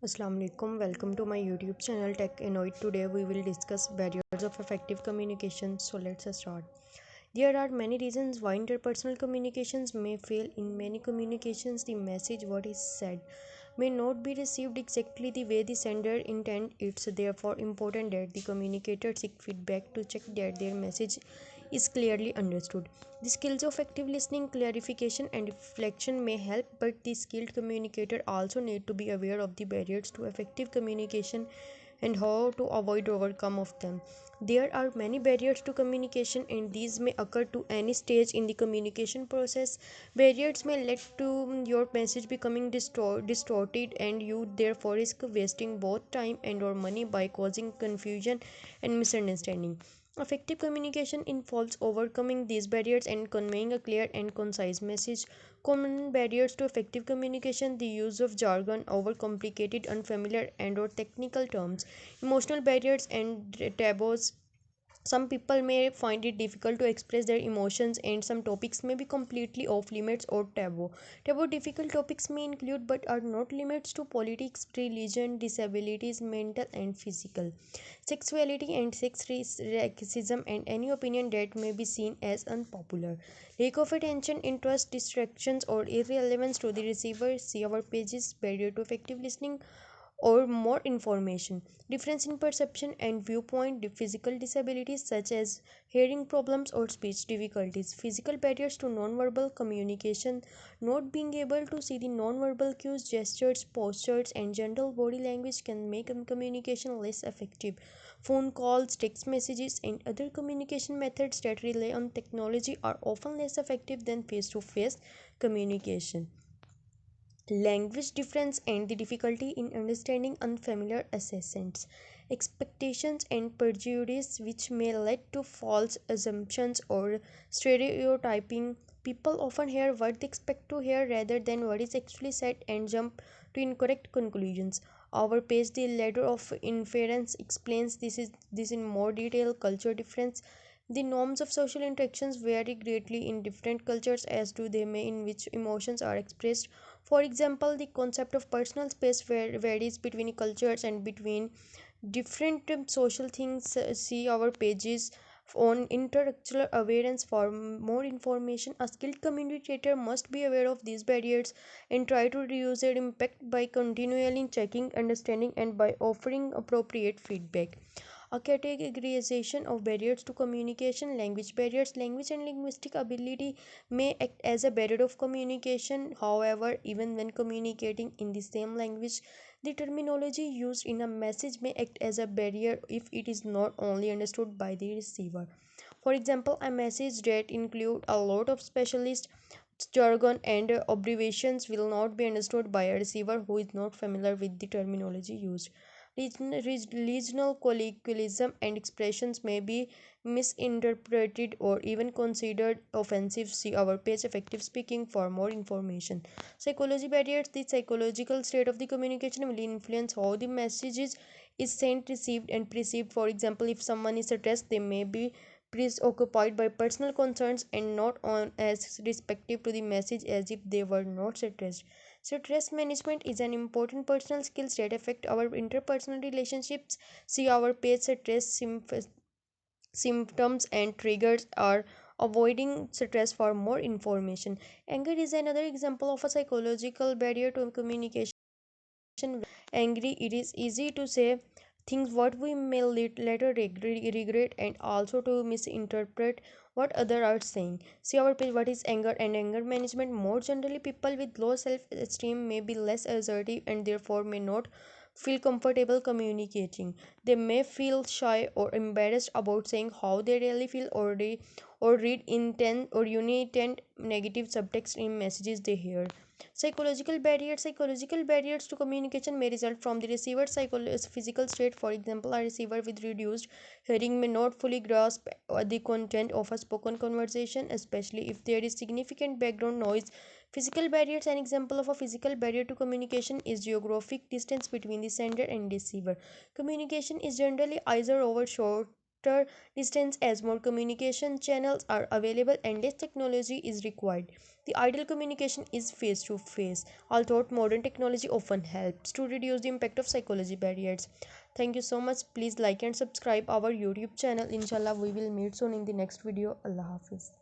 Assalamu alaikum. Welcome to my YouTube channel Tech Annoyed. Today we will discuss barriers of effective communication. So let's start. There are many reasons why interpersonal communications may fail. In many communications, the message what is said may not be received exactly the way the sender intend. It's therefore important that the communicator seek feedback to check that their message is clearly understood. The skills of active listening, clarification, and reflection may help, but the skilled communicator also need to be aware of the barriers to effective communication and how to avoid overcome of them. There are many barriers to communication, and these may occur to any stage in the communication process. Barriers may lead to your message becoming distorted, and you therefore risk wasting both time and or money by causing confusion and misunderstanding. Effective communication involves overcoming these barriers and conveying a clear and concise message. Common barriers to effective communication: the use of jargon, overcomplicated, unfamiliar, and or technical terms, emotional barriers and taboos. Some people may find it difficult to express their emotions, and some topics may be completely off limits or taboo. Difficult topics may include but are not limits to politics, religion, disabilities, mental and physical, sexuality and sex racism, and any opinion that may be seen as unpopular. Lack of attention, interest, distractions, or irrelevance to the receiver. See our pages. Barrier to effective listening or more information, difference in perception and viewpoint, physical disabilities such as hearing problems or speech difficulties, physical barriers to nonverbal communication, not being able to see the nonverbal cues, gestures, postures, and general body language can make communication less effective. Phone calls, text messages, and other communication methods that rely on technology are often less effective than face to face communication. Language difference and the difficulty in understanding unfamiliar accents, expectations and prejudice which may lead to false assumptions or stereotyping. People often hear what they expect to hear rather than what is actually said and jump to incorrect conclusions. Our page, the ladder of inference, explains this in more detail. Culture difference: the norms of social interactions vary greatly in different cultures, as do they may in which emotions are expressed. For example, the concept of personal space varies between cultures and between different social things. See our pages on intellectual awareness for more information. A skilled communicator must be aware of these barriers and try to reduce their impact by continually checking, understanding, and by offering appropriate feedback. A categorization of barriers to communication: language barriers. Language and linguistic ability may act as a barrier of communication. However, even when communicating in the same language, the terminology used in a message may act as a barrier if it is not only understood by the receiver. For example, a message that include a lot of specialist jargon and abbreviations will not be understood by a receiver who is not familiar with the terminology used. Regional colloquialism and expressions may be misinterpreted or even considered offensive. See our page effective speaking for more information. Psychology barriers: the psychological state of the communication will influence how the message is sent, received, and perceived. For example, if someone is stressed, they may be preoccupied by personal concerns and not on as respective to the message as if they were not stressed. Stress management is an important personal skill that affect our interpersonal relationships. See our page. Symptoms and triggers are avoiding stress for more information. Anger is another example of a psychological barrier to communication. Angry, it is easy to say things what we may later regret, and also to misinterpret what others are saying. See our page. What is anger and anger management? More generally, people with low self-esteem may be less assertive and therefore may not feel comfortable communicating. They may feel shy or embarrassed about saying how they really feel, or read intent or unitent negative subtext in messages they hear. Psychological barriers to communication may result from the receiver's physical state. For example, a receiver with reduced hearing may not fully grasp the content of a spoken conversation, especially if there is significant background noise. Physical barriers: an example of a physical barrier to communication is geographic distance between the sender and receiver. Communication is generally either over short shorter distance as more communication channels are available and less technology is required. The ideal communication is face to face, although modern technology often helps to reduce the impact of psychology barriers. Thank you so much. Please like and subscribe our YouTube channel. Inshallah, we will meet soon in the next video. Allah Hafiz.